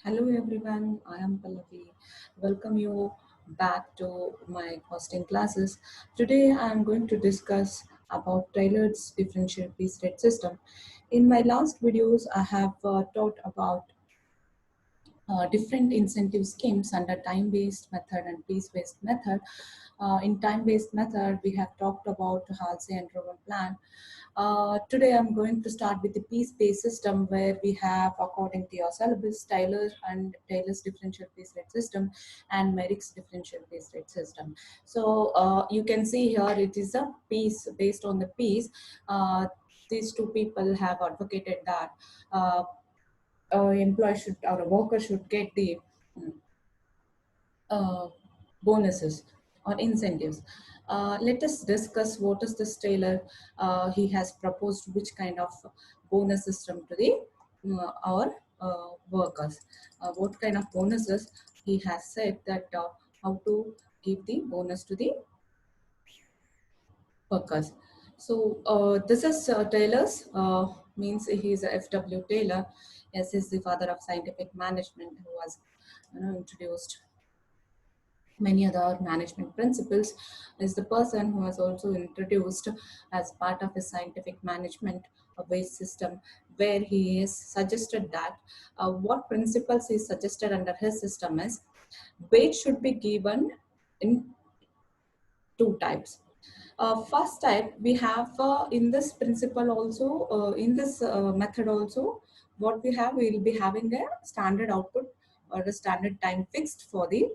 Hello everyone, I am Pallavi. Welcome you back to my costing classes. Today I am going to discuss about Taylor's differential piece rate system. In my last videos, I have taught about different incentive schemes under time-based method and piece-based method. In time-based method, we have talked about Halsey and Rowan plan. Today, I'm going to start with the piece-based system where we have, according to your syllabus, Taylor's differential piece rate system and Merrick's differential piece rate system. So you can see here it is a piece based on the piece. These two people have advocated that uh, employee should or a worker should get the uh, bonuses or incentives. Let us discuss what is this Taylor. He has proposed which kind of bonus system to the our workers. What kind of bonuses he has said that how to give the bonus to the workers. So this is Taylor's, means he is a F.W. Taylor. Yes, he's the father of scientific management who was introduced many other management principles. Is the person who has also introduced as part of his scientific management a wage system where he has suggested that what principles he suggested under his system is wage should be given in two types. First type, we have in this principle also, in this method also, what we have, we will be having a standard output or a standard time fixed for the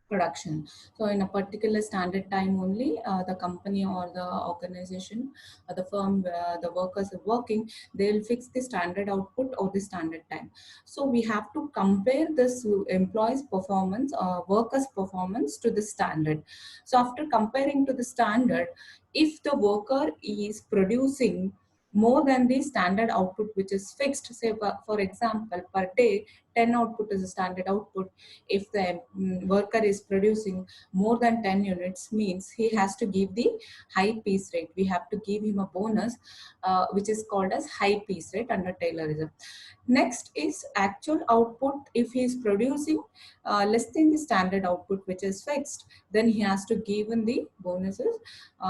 production. So in a particular standard time only, the company or the organization or the firm where the workers are working, they'll fix the standard output or the standard time. So we have to compare this employee's performance or workers performance to the standard. So after comparing to the standard, if the worker is producing more than the standard output which is fixed, say for example per day 10 output is a standard output. If the worker is producing more than 10 units, means he has to give the high piece rate. We have to give him a bonus which is called as high piece rate under Taylorism. Next is actual output. If he is producing less than the standard output which is fixed, then he has to give in the bonuses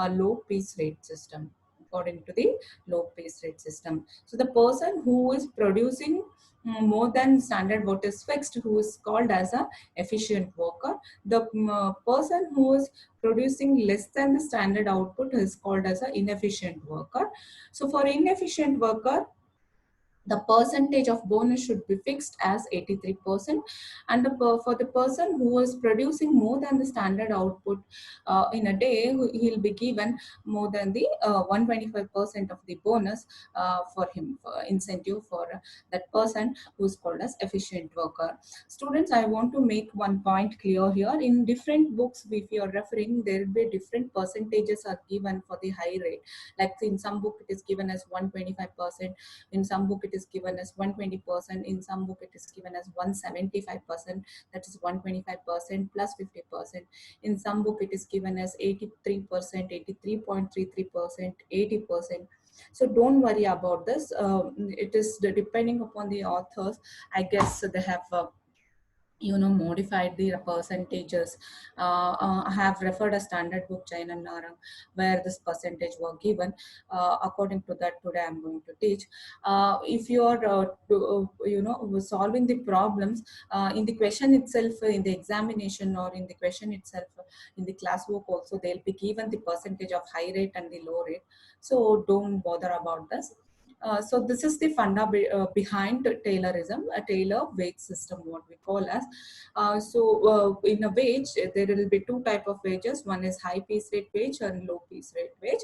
low piece rate system, according to the low piece rate system. So the person who is producing more than standard what is fixed, who is called as a efficient worker. The person who is producing less than the standard output is called as an inefficient worker. So for inefficient worker, the percentage of bonus should be fixed as 83%, and for the person who is producing more than the standard output in a day, he'll be given more than the 125% of the bonus for him, for incentive for that person who is called as efficient worker. Students, I want to make one point clear here. In different books, if you are referring, there will be different percentages are given for the high rate. Like in some book it is given as 125%, in some book it is given as 120%, in some book it is given as 175%, that is 125% plus 50%. In some book it is given as 83%, 83.33%, 80%. So don't worry about this. It is depending upon the authors. I guess they have modified the percentages. I have referred a standard book, Jain and Narang, where this percentage were given. According to that, today I'm going to teach. If you are solving the problems in the question itself, in the examination or in the question itself, in the classwork also, they'll be given the percentage of high rate and the low rate. So don't bother about this. So this is the behind Taylorism, a Taylor wage system, what we call as. In a wage, there will be two type of wages. One is high piece rate wage and low piece rate wage.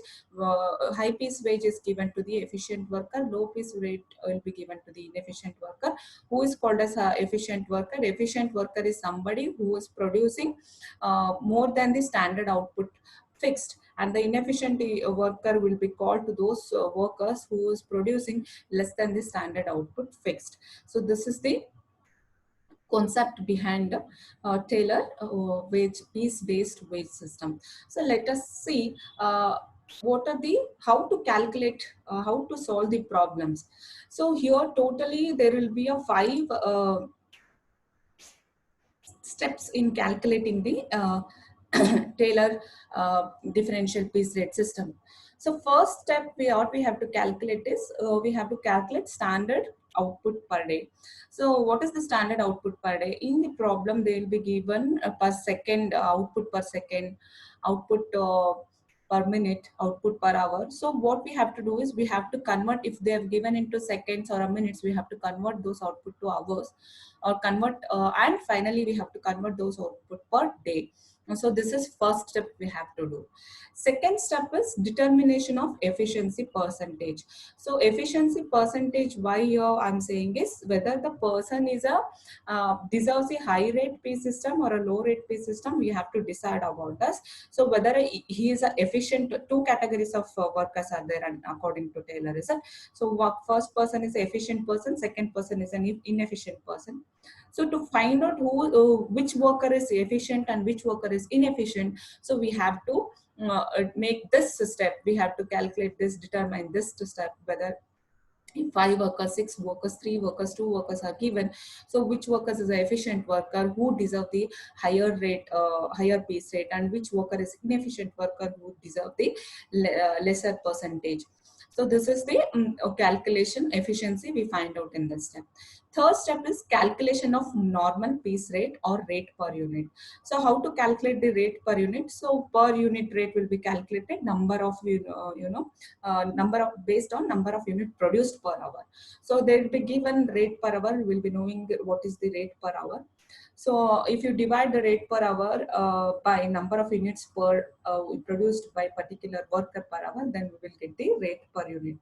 High piece wage is given to the efficient worker. Low piece rate will be given to the inefficient worker. Who is called as a efficient worker? Efficient worker is somebody who is producing more than the standard output fixed, and the inefficient worker will be called to those workers who is producing less than the standard output fixed. So this is the concept behind Taylor wage piece based wage system. So let us see. what are the, how to calculate, how to solve the problems. So here totally there will be a 5 steps in calculating the Taylor differential piece rate system. So first step what we have to calculate is we have to calculate standard output per day. So what is the standard output per day? In the problem they will be given per second, output per second, output per minute, output per hour. So what we have to do is we have to convert, if they have given into seconds or minutes, we have to convert those output to hours, or convert and finally we have to convert those output per day. So this is first step we have to do. Second step is determination of efficiency percentage. So efficiency percentage, why here I'm saying is whether the person is a deserves a high rate pay system or a low rate pay system, we have to decide about this. So whether he is a efficient, two categories of workers are there, and according to Taylor, is it? So first person is an efficient person, second person is an inefficient person. So to find out which worker is efficient and which worker is inefficient, so we have to make this step. We have to calculate this, determine this to step, whether if 5 workers, 6 workers, 3 workers, 2 workers are given. So which workers is an efficient worker who deserve the higher rate, higher base rate, and which worker is inefficient worker who deserve the lesser percentage. So this is the calculation efficiency we find out in this step. Third step is calculation of normal piece rate or rate per unit. So how to calculate the rate per unit? So per unit rate will be calculated number of number of, based on number of unit produced per hour. So they will be given rate per hour. We will be knowing what is the rate per hour. So if you divide the rate per hour by number of units per produced by particular worker per hour, then we will get the rate per unit.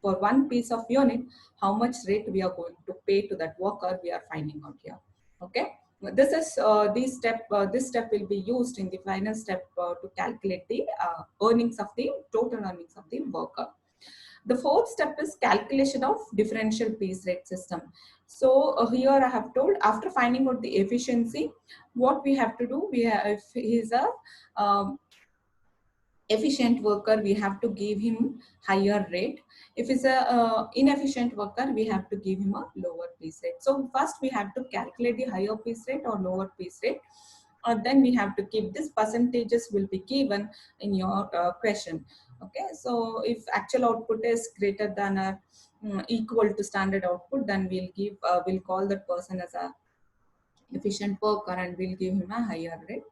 For one piece of unit, how much rate we are going to pay to that worker, we are finding out here. Okay. This is this step will be used in the final step to calculate the earnings of the total earnings of the worker. The fourth step is calculation of differential piece rate system. So here I have told, after finding out the efficiency, what we have to do, we have, if he is a efficient worker, we have to give him higher rate. If it's a inefficient worker, we have to give him a lower piece rate. So first we have to calculate the higher piece rate or lower piece rate. Then we have to keep this percentages will be given in your question. Okay, so if actual output is greater than or equal to standard output, then we'll call that person as a efficient worker and we'll give him a higher rate.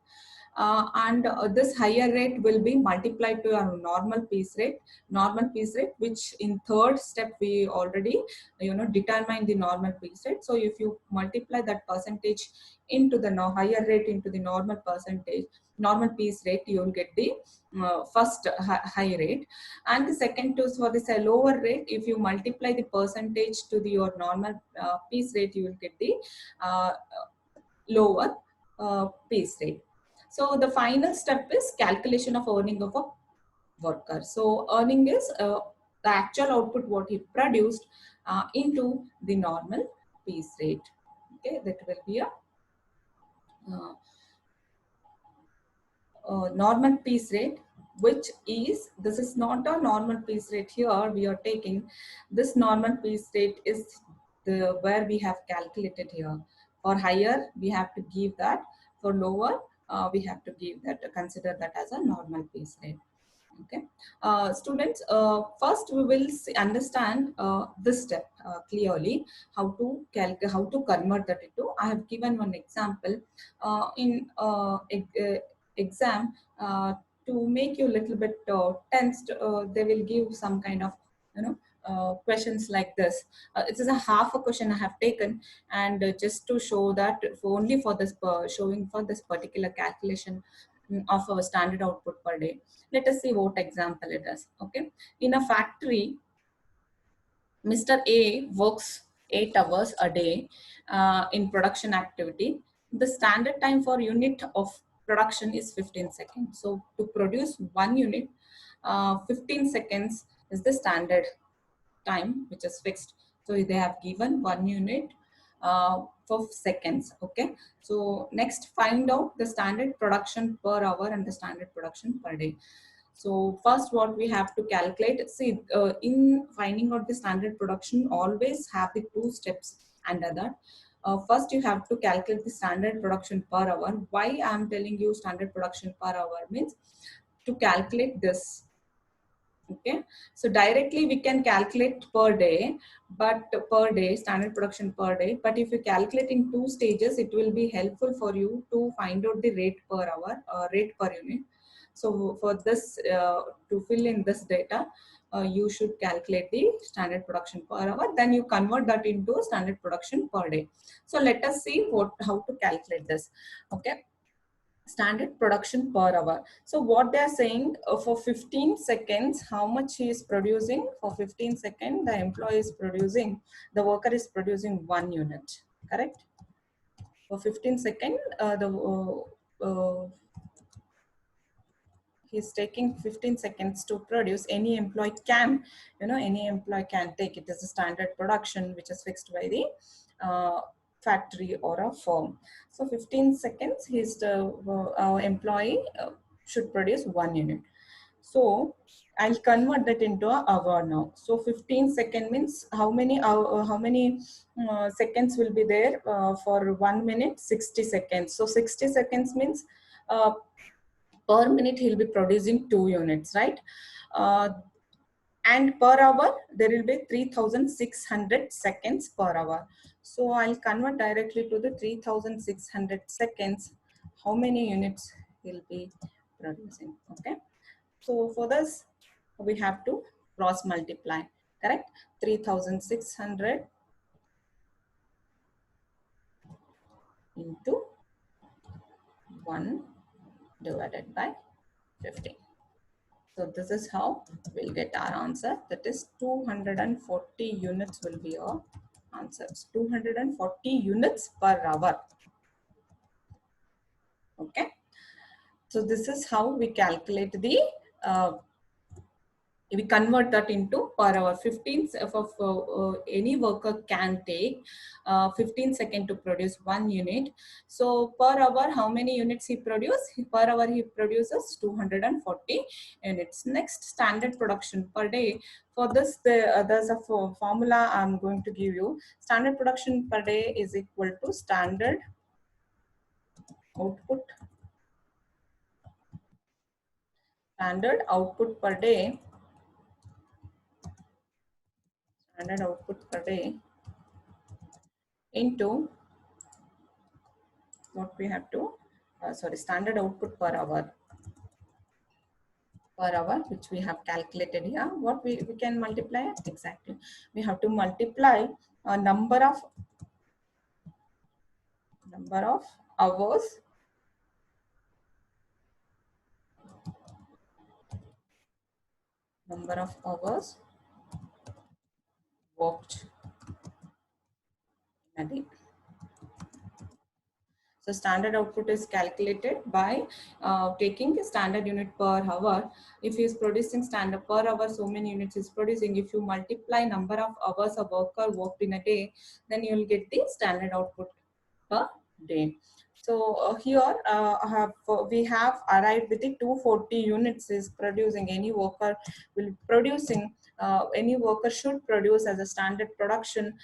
And this higher rate will be multiplied to our normal piece rate, which in third step we already determine the normal piece rate. So if you multiply that percentage into the higher rate into the normal piece rate, you will get the first high rate. And the second is for this lower rate. If you multiply the percentage to your normal piece rate, you will get the lower piece rate. So the final step is calculation of earning of a worker. So earning is the actual output what he produced into the normal piece rate. Okay, that will be a normal piece rate, which is, this is not a normal piece rate here we are taking. This normal piece rate is the where we have calculated here. For higher we have to give that, for lower we have to give that, consider that as a normal piece rate. Okay, students, first we will understand this step clearly, how to convert that into. I have given one example in exam to make you a little bit tensed. They will give some kind of questions like this. It is a half a question I have taken, and just to show that only for this showing for this particular calculation of our standard output per day. Let us see what example it is. Okay, in a factory, Mr. A works 8 hours a day in production activity. The standard time for unit of production is 15 seconds. So to produce one unit, 15 seconds is the standard time which is fixed. So they have given one unit for seconds. Okay, so next find out the standard production per hour and the standard production per day. So first what we have to calculate, see in finding out the standard production, always have the two steps under that. First you have to calculate the standard production per hour. Why I am telling you standard production per hour means, to calculate this, okay, so directly we can calculate per day, but per day standard production per day, but if you calculate in two stages, it will be helpful for you to find out the rate per hour, rate per unit. So for this, to fill in this data, you should calculate the standard production per hour, then you convert that into standard production per day. So let us see how to calculate this. Okay, standard production per hour. So what they are saying, for 15 seconds, how much he is producing. For 15 seconds, the employee is producing, the worker is producing 1 unit, correct? For 15 seconds, he's taking 15 seconds to produce. Any employee can, any employee can take it as a standard production, which is fixed by the factory or a firm. So 15 seconds, our employee should produce 1 unit. So I'll convert that into an hour now. So 15 second means how many seconds will be there for 1 minute? 60 seconds. So 60 seconds means per minute he'll be producing 2 units, right? And per hour there will be 3600 seconds per hour. So I'll convert directly to the 3600 seconds, how many units he'll be producing. Okay, so for this we have to cross multiply, correct? 3600 into 1 divided by 15. So this is how we'll get our answer. That is 240 units will be our answer. 240 units per hour. Okay. So this is how we calculate the, we convert that into per hour. 15 of any worker can take 15 seconds to produce 1 unit. So per hour, how many units he produces? Per hour he produces 240 units. Next, standard production per day. For this, there's a formula I'm going to give you. Standard production per day is equal to standard output. Standard output per day. Standard output per day into what we have to, standard output per hour, which we have calculated here. What we can multiply exactly, we have to multiply a number of hours worked in a day. So standard output is calculated by taking the standard unit per hour. If he is producing standard per hour, so many units is producing. If you multiply number of hours a worker worked in a day, then you will get the standard output per day. So here we have arrived with the 240 units is producing. Any worker will producing. Any worker should produce as a standard production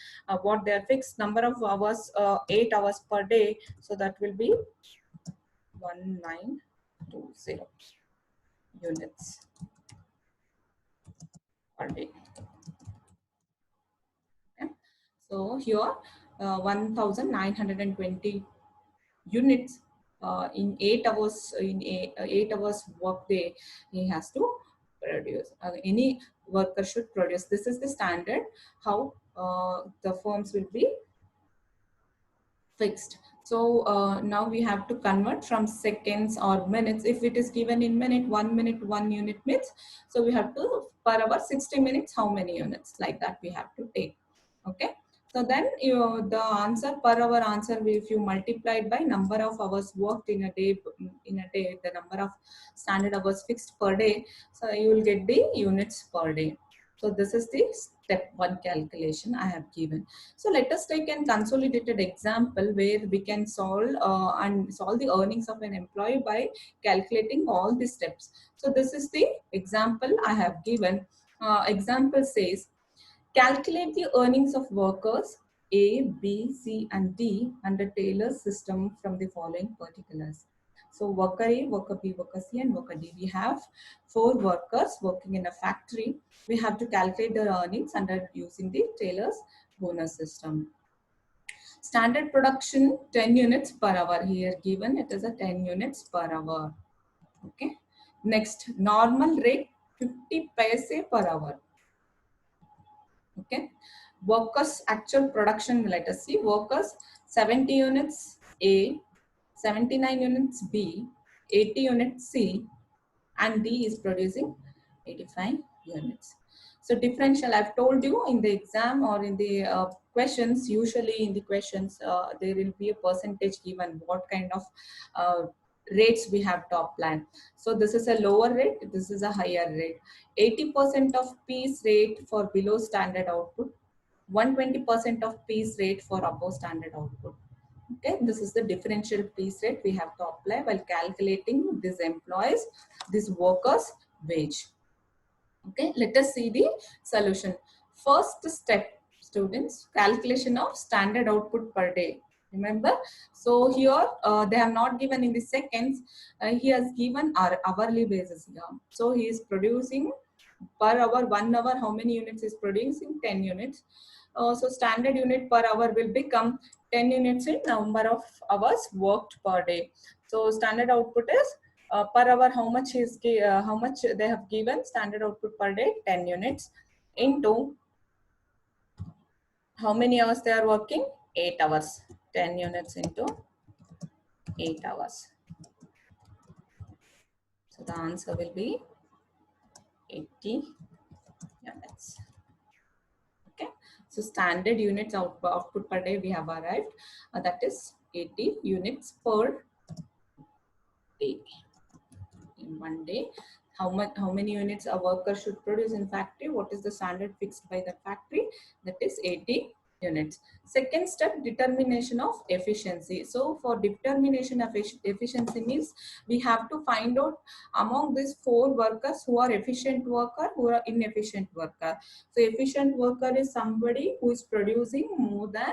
what their fixed number of hours, 8 hours per day. So that will be 1920 units per day. Okay. So here 1920 units in 8 hours, in 8 hours work day he has to produce. Any worker should produce. This is the standard how the firms will be fixed. So now we have to convert from seconds or minutes. If it is given in minute, 1 minute 1 unit means, so we have to per hour 60 minutes, how many units, like that we have to take. Okay. So then the answer per hour answer, if you multiply it by number of hours worked in a day, the number of standard hours fixed per day, so you will get the units per day. So this is the step one calculation I have given. So let us take a consolidated example where we can solve the earnings of an employee by calculating all the steps. So this is the example I have given. Example says, calculate the earnings of workers A, B, C, and D under Taylor's system from the following particulars. So worker A, worker B, worker C, and worker D. We have 4 workers working in a factory. We have to calculate their earnings under using the Taylor's bonus system. Standard production 10 units per hour. Here given it is a 10 units per hour. Okay. Next, normal rate 50 paise per hour. Okay. Workers actual production, let us see. Workers 70 units A, 79 units B, 80 units C, and D is producing 85 units. So differential, I've told you in the exam or in the questions, usually in the questions, there will be a percentage given what kind of rates we have to apply. So this is a lower rate, this is a higher rate. 80% of piece rate for below standard output, 120% of piece rate for above standard output. Okay, this is the differential piece rate we have to apply while calculating this employees, this workers' wage. Okay, let us see the solution. First step, students, calculation of standard output per day. Remember, so here they have not given in the seconds. He has given our hourly basis here. So he is producing per hour, 1 hour, how many units is producing? 10 units. So standard unit per hour will become 10 units in number of hours worked per day. So standard output is per hour how much they have given standard output per day 10 units into how many hours they are working 8 hours. 10 units into 8 hours. So the answer will be 80 units. Okay, so standard units output per day we have arrived, that is 80 units per day. In one day, how many units a worker should produce in factory? What is the standard fixed by the factory? That is 80 units. Second step, determination of efficiency. So for determination of efficiency means we have to find out among these 4 workers who are efficient worker, who are inefficient worker. So efficient worker is somebody who is producing more than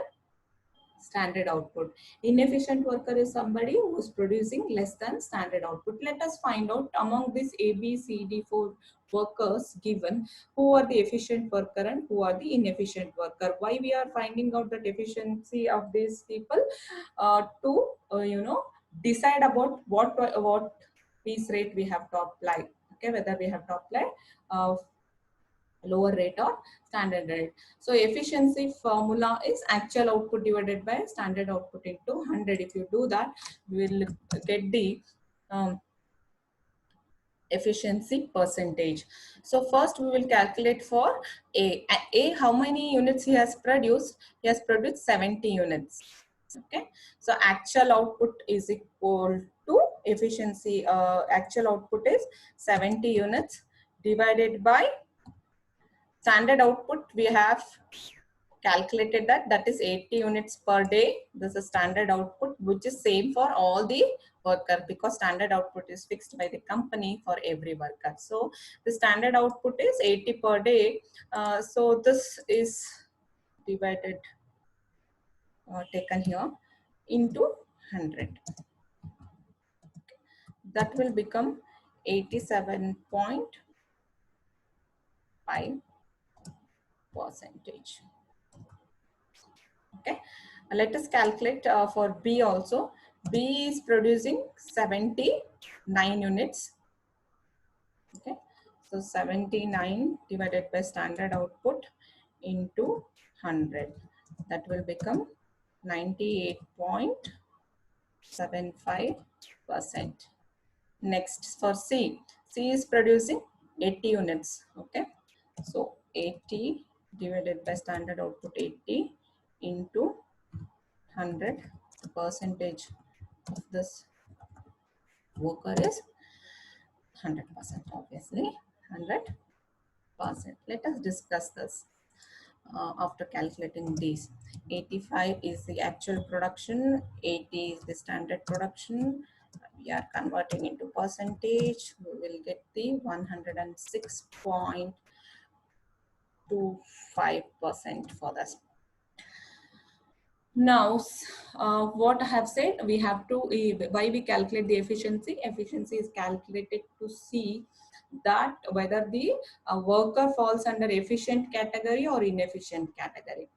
standard output. Inefficient worker is somebody who is producing less than standard output. Let us find out among these A, B, C, D 4 workers given, who are the efficient worker and who are the inefficient worker. Why we are finding out the efficiency of these people? To decide about what piece rate we have to apply. Okay, whether we have to apply lower rate or standard rate. So efficiency formula is actual output divided by standard output into 100. If you do that, we will get the efficiency percentage. So first we will calculate for A. How many units he has produced? He has produced 70 units. Okay, so actual output is equal to efficiency. Actual output is 70 units divided by standard output. We have calculated that is 80 units per day. This is standard output, which is same for all the worker, because standard output is fixed by the company for every worker. So the standard output is 80 per day. So this is divided taken here into 100. That will become 87.5%. Okay, let us calculate for B also. B is producing 79 units. Okay, so 79 divided by standard output into 100. That will become 98.75%. Next for C. C is producing 80 units. Okay, so 80 divided by standard output 80 into 100. The percentage of this worker is 100%, obviously 100%. Let us discuss this. after calculating these. 85 is the actual production, 80 is the standard production. We are converting into percentage. We will get the 106.25% for this. Now, what I have said, we have to, why we calculate the efficiency? Efficiency is calculated to see that whether the worker falls under efficient category or inefficient category.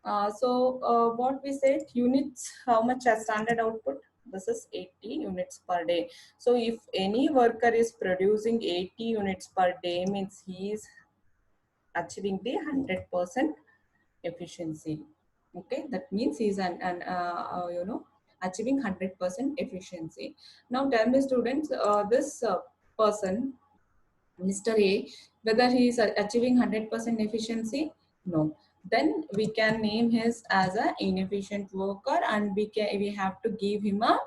What we said, units, how much as standard output? This is 80 units per day. So if any worker is producing 80 units per day, means he is achieving the 100% efficiency. Okay, that means he's achieving 100% efficiency. Now tell me students, this person, Mr. A, whether he is achieving 100% efficiency? No. Then we can name his as an inefficient worker, and we have to give him a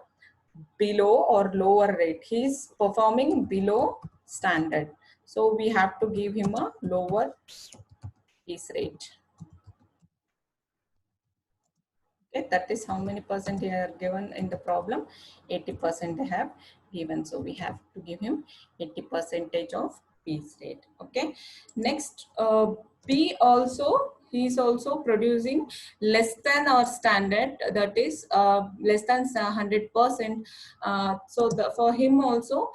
below or lower rate. He is performing below standard. So we have to give him a lower piece rate. Okay, that is how many percent they are given in the problem. 80% they have given, so we have to give him 80% of piece rate. Okay, next, B also, he is also producing less than our standard, that is less than 100%. For him also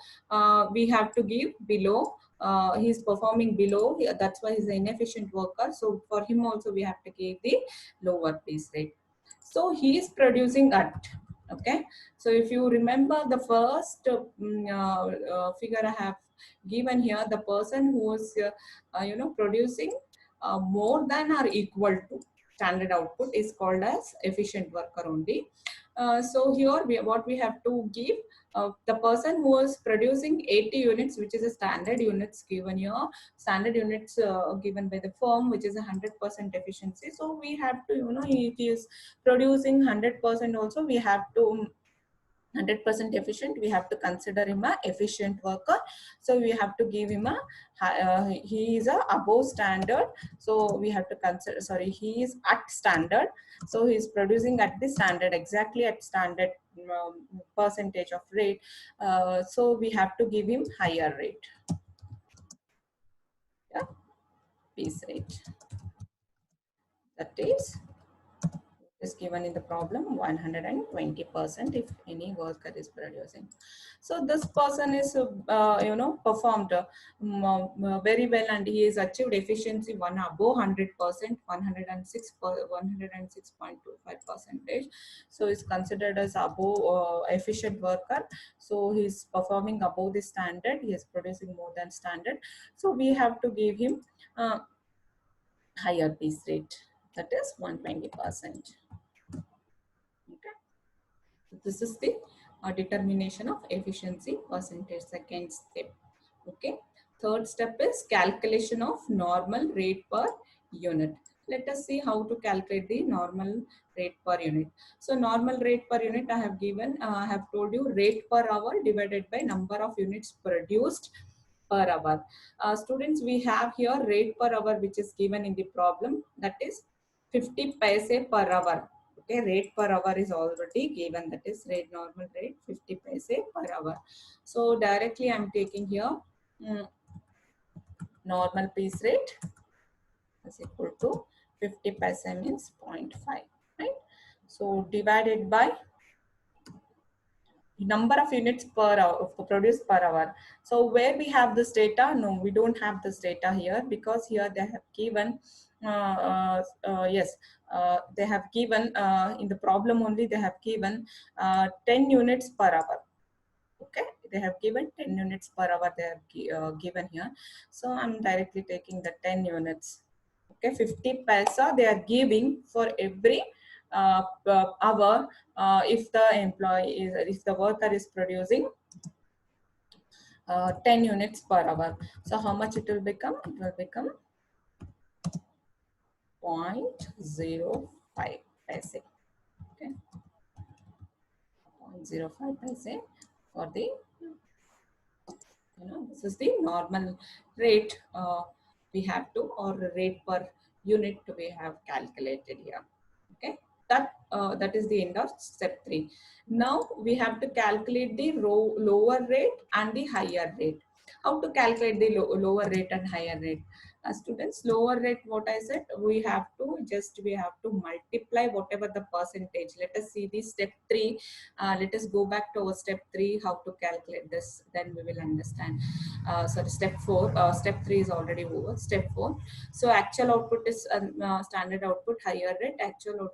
we have to give below. He's performing below, that's why he's an inefficient worker. So for him also we have to give the lower piece rate. So he is producing at, okay. So if you remember the first figure I have given here, the person who is producing more than or equal to standard output is called as efficient worker only. So here what we have to give, the person who is producing 80 units, which is a standard units given here, standard units given by the firm, which is 100% efficiency. So we have to, if he is producing 100% also, we have to 100% efficient, we have to consider him a efficient worker. So we have to give him a he is a above standard, so we have to consider, sorry, he is at standard, so he is producing at the standard, exactly at standard percentage of rate. So we have to give him higher rate. Yeah, piece rate, that is given in the problem 120% if any worker is producing. So this person is performed very well, and he has achieved efficiency one above 100%, 106.25%. So is considered as above efficient worker. So he is performing above the standard, he is producing more than standard, so we have to give him higher piece rate, that is 120%. Okay. This is the determination of efficiency percentage, second step. Okay. Third step is calculation of normal rate per unit. Let us see how to calculate the normal rate per unit. So normal rate per unit I have given, I have told you, rate per hour divided by number of units produced per hour. Students, we have here rate per hour which is given in the problem, that is 50 paise per hour. Okay, rate per hour is already given, that is rate, normal rate 50 paise per hour. So directly I am taking here normal piece rate is equal to 50 paise means 0.5, right? So divided by number of units per hour produced per hour. So where we have this data? No, we don't have this data here, because here they have given they have given in the problem only, they have given 10 units per hour. Okay, they have given 10 units per hour, they have given here. So I'm directly taking the 10 units. Okay, 50 paisa they are giving for every hour if the employee is, if the worker is producing 10 units per hour. So how much it will become? It will become 0.05 paise. Okay, 0.05 paise for the, this is the normal rate we have to, or rate per unit we have calculated here. Okay, that is the end of step 3. Now we have to calculate the lower rate and the higher rate. How to calculate the lower rate and higher rate? Students, lower rate, what I said, we have to multiply whatever the percentage. Let us see the step 3. Let us go back to our step 3, how to calculate this, then we will understand. Sorry, step 4. Step 3 is already over. Step 4. So actual output is standard output higher rate, actual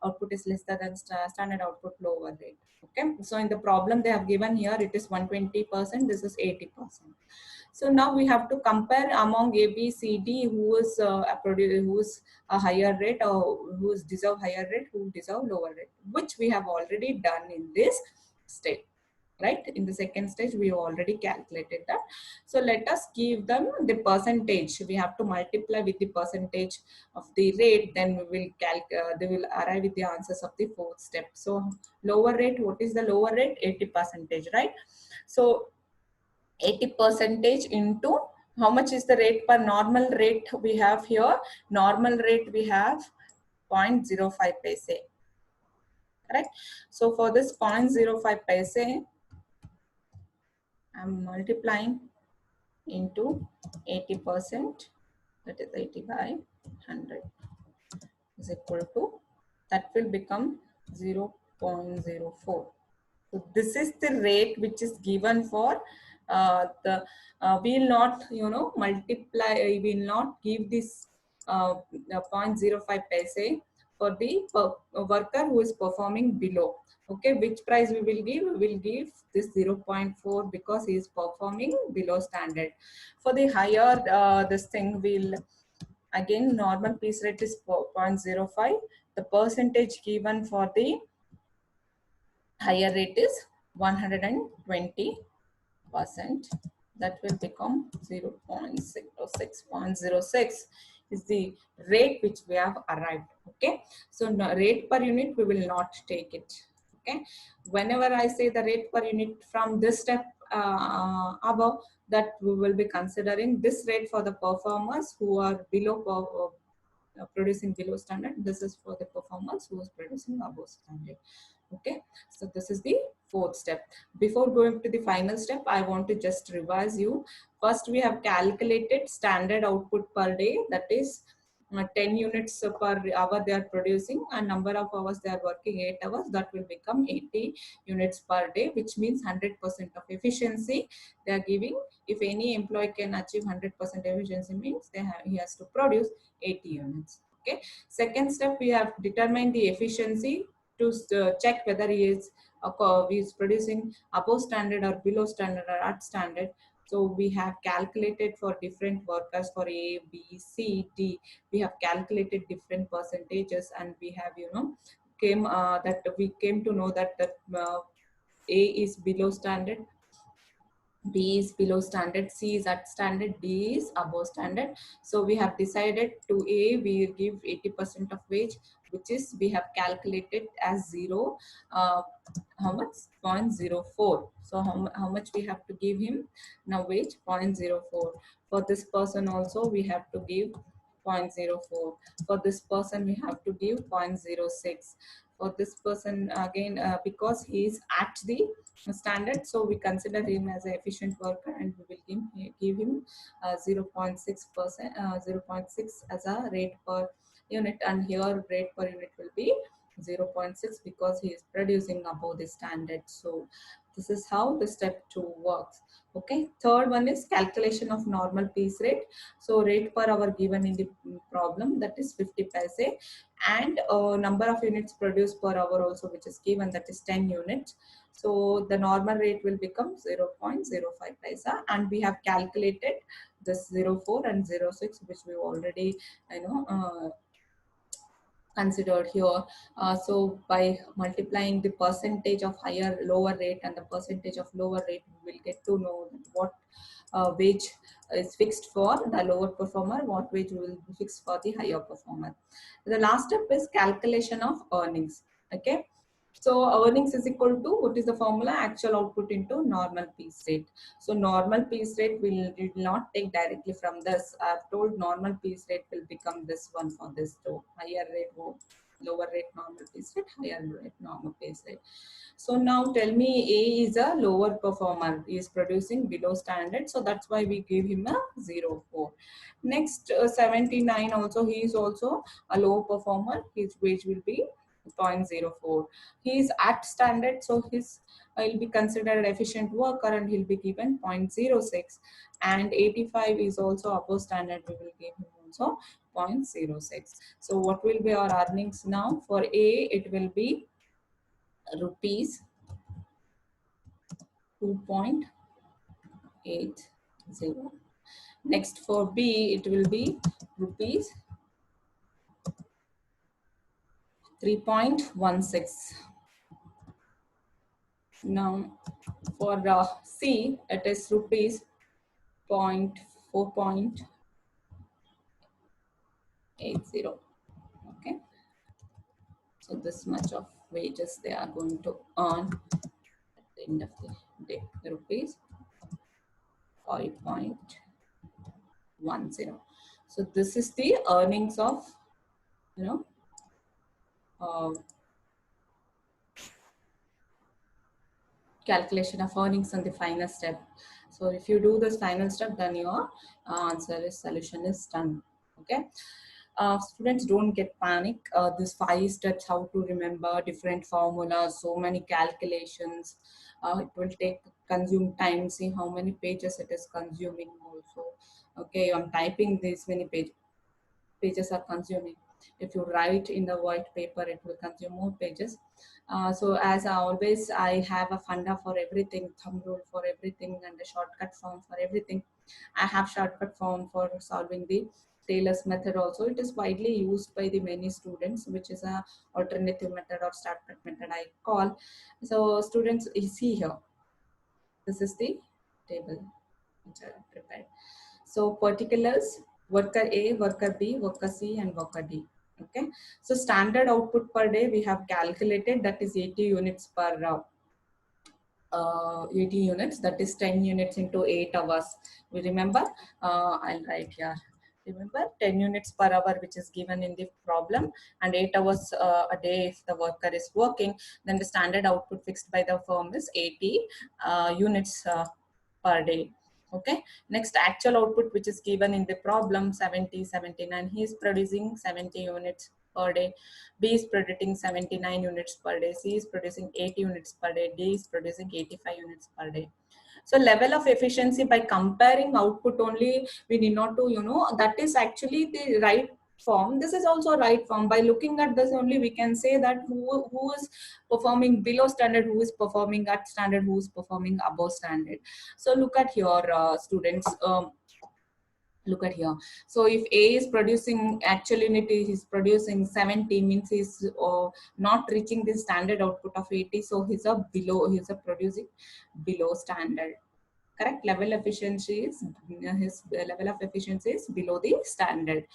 output is lesser than standard output lower rate. Okay, so in the problem they have given here, it is 120%, this is 80%. So now we have to compare among A, B, C, D, who is who is a higher rate, or who is deserve higher rate, who deserve lower rate, which we have already done in this step. Right, in the second stage we have already calculated that. So let us give them the percentage. We have to multiply with the percentage of the rate, then we will they will arrive with the answers of the fourth step. So lower rate, what is the lower rate? 80%, right? So 80% into how much is the rate per normal rate we have here? Normal rate we have 0.05 paise, correct? So for this 0.05 paise, I'm multiplying into 80%, that is 80 by 100 is equal to, that will become 0.04. So this is the rate which is given for we will not, multiply, we will not give this 0.05 paise for the worker who is performing below. Okay, which price we will give? We will give this 0.4 because he is performing below standard. For the higher this thing, will again normal piece rate is 0.05. The percentage given for the higher rate is 120%. That will become 0.06 is the rate which we have arrived. Okay, so no, rate per unit we will not take it. Okay, whenever I say the rate per unit from this step above, that we will be considering this rate for the performers who are below producing below standard. This is for the performers who is producing above standard. Okay, so this is the fourth step. Before going to the final step, I want to just revise you. First, we have calculated standard output per day, that is 10 units per hour they are producing, and number of hours they are working 8 hours, that will become 80 units per day, which means 100% of efficiency they are giving. If any employee can achieve 100% efficiency, means he has to produce 80 units. Okay, second step, we have determined the efficiency to check whether he is producing above standard or below standard or at standard. So we have calculated for different workers for A, B, C, D. We have calculated different percentages, and we have came to know that A is below standard, B is below standard, C is at standard, D is above standard. So we have decided to A, we give 80% of wage, which is we have calculated as 0. How much? 0.04. So how much we have to give him? Now wage 0.04. For this person also we have to give 0.04. For this person we have to give 0.06. For this person again, because he is at the standard, so we consider him as an efficient worker, and we will give him 0.6%, 0.6 as a rate per unit, and here rate per unit will be 0.6 because he is producing above the standard. So this is how the step 2 works. Okay, third one is calculation of normal piece rate. So rate per hour given in the problem, that is 50 paise, and number of units produced per hour also, which is given, that is 10 units. So the normal rate will become 0.05 paise, and we have calculated this 0.4 and 0.6, which we already considered here. So by multiplying the percentage of higher lower rate and the percentage of lower rate, we will get to know what wage is fixed for the lower performer, what wage will be fixed for the higher performer. The last step is calculation of earnings. Okay, So earnings is equal to, what is the formula? Actual output into normal piece rate. So normal piece rate will not take directly from this. I've told normal piece rate will become this one for this too. Higher rate, lower rate normal piece rate, higher rate normal piece rate. So now tell me, A is a lower performer. He is producing below standard. So that's why we give him a 0.4. Next 79 also, he is also a low performer. His wage will be 0.04. He is at standard, so his will be considered efficient worker and he'll be given 0.06. And 85 is also above standard, we will give him also 0.06. So what will be our earnings now? For A, it will be rupees 2.80. Next for B, it will be rupees 3.16. Now for C, it is rupees 4.80. Okay. So this much of wages they are going to earn at the end of the day. Rupees 5.10. So this is the earnings of, you know, calculation of earnings on the final step. So if you do this final step, then your solution is done. Okay. Students, don't get panic. These 5 steps, how to remember different formulas, so many calculations. It will consume time. See how many pages it is consuming also. Okay, I'm typing this many pages are consuming. If you write in the white paper, it will consume more pages. So as always, I have a funda for everything, thumb rule for everything, and a shortcut form for everything. I have shortcut form for solving the Taylor's method also. It is widely used by the many students, which is a alternative method or shortcut method I call. So students, you see here, this is the table which I have prepared. So particulars, worker A, worker B, worker C, and worker D. Okay. So standard output per day we have calculated, that is 80 units per 80 units, that is 10 units into 8 hours. We remember, I'll write here. Remember 10 units per hour, which is given in the problem, and 8 hours a day if the worker is working, then the standard output fixed by the firm is 80 units per day. Okay. Next, actual output, which is given in the problem, 70, 79. He is producing 70 units per day. B is producing 79 units per day. C is producing 80 units per day. D is producing 85 units per day. So level of efficiency, by comparing output only, we need not to, that is actually the right form. This is also right form. By looking at this only, we can say that who is performing below standard, who is performing at standard, who is performing above standard. So look at here, students. Look at here. So if A is producing, actual unit is producing 70, means he's not reaching the standard output of 80. So he's producing below standard. Correct. Level efficiency is, his level of efficiency is below the standard.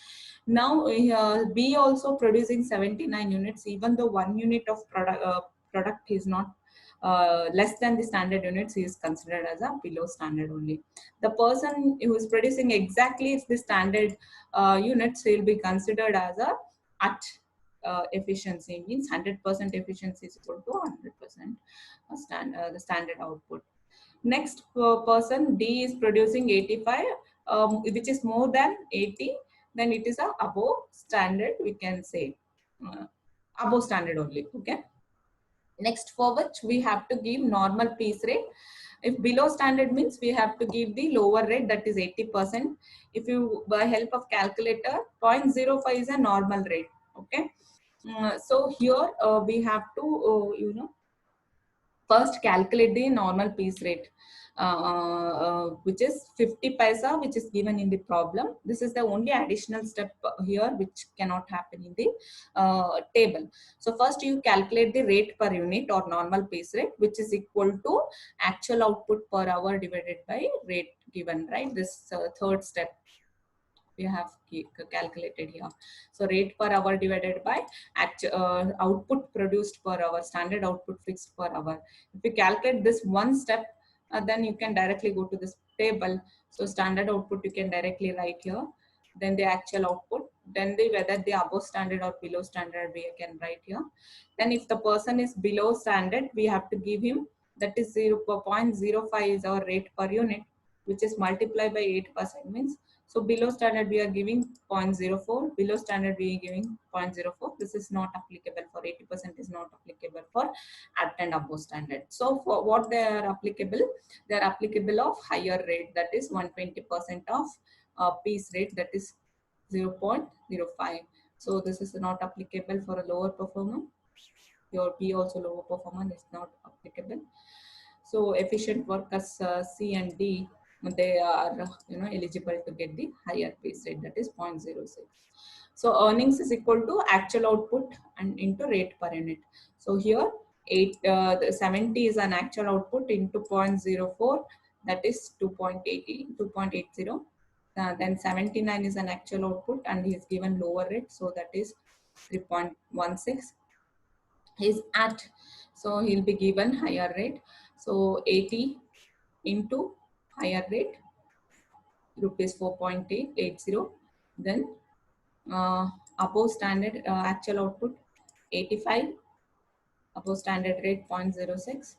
Now B also producing 79 units, even though 1 unit of product is not less than the standard units, he is considered as a below standard only. The person who is producing exactly the standard units will be considered as a at efficiency, means 100% efficiency is equal to 100% the standard output. Next person D is producing 85, which is more than 80, then it is a above standard, we can say above standard only. Okay. Next, for which we have to give normal piece rate. If below standard means we have to give the lower rate, that is 80%. If you, by help of calculator, 0.05 is a normal rate. Okay. So here we have to first calculate the normal piece rate, which is 50 paisa, which is given in the problem. This is the only additional step here which cannot happen in the table. So first you calculate the rate per unit or normal piece rate, which is equal to actual output per hour divided by rate given, right? This third step. we have calculated here. So rate per hour divided by output produced per hour, standard output fixed per hour. If you calculate this one step, then you can directly go to this table. So standard output you can directly write here, then the actual output, then the whether the above standard or below standard we can write here. Then if the person is below standard, we have to give him, that is 0.05 is our rate per unit, which is multiplied by 8% means. So below standard we are giving 0.04, below standard we are giving 0.04. This is not applicable for 80%, is not applicable for at and above standard. So for what they are applicable, they are applicable of higher rate, that is 120% of piece rate, that is 0.05. So this is not applicable for a lower performer. Your P also lower performer is not applicable. So efficient workers C and D, they are eligible to get the higher piece rate, that is 0.06. So earnings is equal to actual output and into rate per unit. So here 70 is an actual output into 0.04, that is 2.80. Then 79 is an actual output and he is given lower rate, so that is 3.16 is at, so he'll be given higher rate. So 80 into higher rate, rupees 4.880. Then above standard actual output 85, above standard rate 0.06.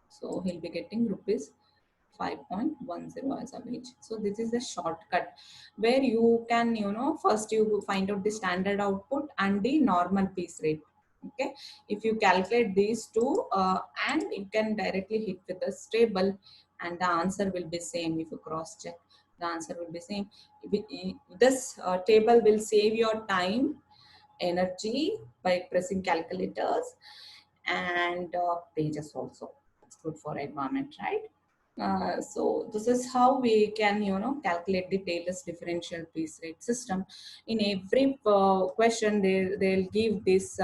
So he'll be getting rupees 5.10 as a wage. So this is the shortcut where you can, first you find out the standard output and the normal piece rate. Okay, if you calculate these two and you can directly hit with the stable, and the answer will be same. If you cross check, the answer will be same. This table will save your time, energy by pressing calculators, and pages also. It's good for environment, right? So this is how we can, calculate the Taylor's differential piece rate system. In every question, they'll give this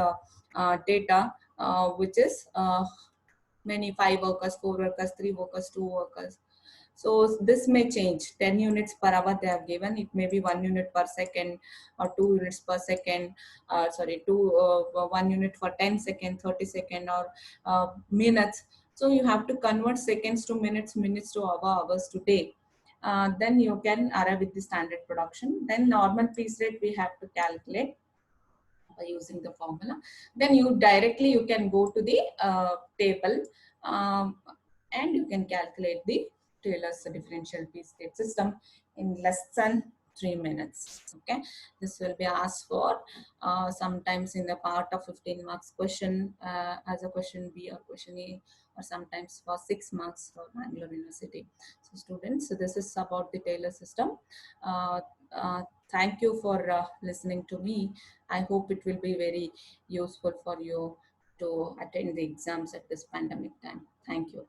data, which is many 5 workers, 4 workers, 3 workers, 2 workers. So this may change. 10 units per hour they have given. It may be 1 unit per second or 2 units per second. Sorry, 1 unit for 10 seconds, 30 seconds, or minutes. So you have to convert seconds to minutes, minutes to hours to day. Then you can arrive with the standard production. Then normal piece rate we have to calculate by using the formula. Then you can go to the table and you can calculate the Taylor's differential piece rate system in less than 3 minutes. Okay, this will be asked for sometimes in the part of 15 marks question as a question B or question A, or sometimes for 6 marks for Bangalore University. So students, so this is about the Taylor system. Thank you for listening to me. I hope it will be very useful for you to attend the exams at this pandemic time. Thank you.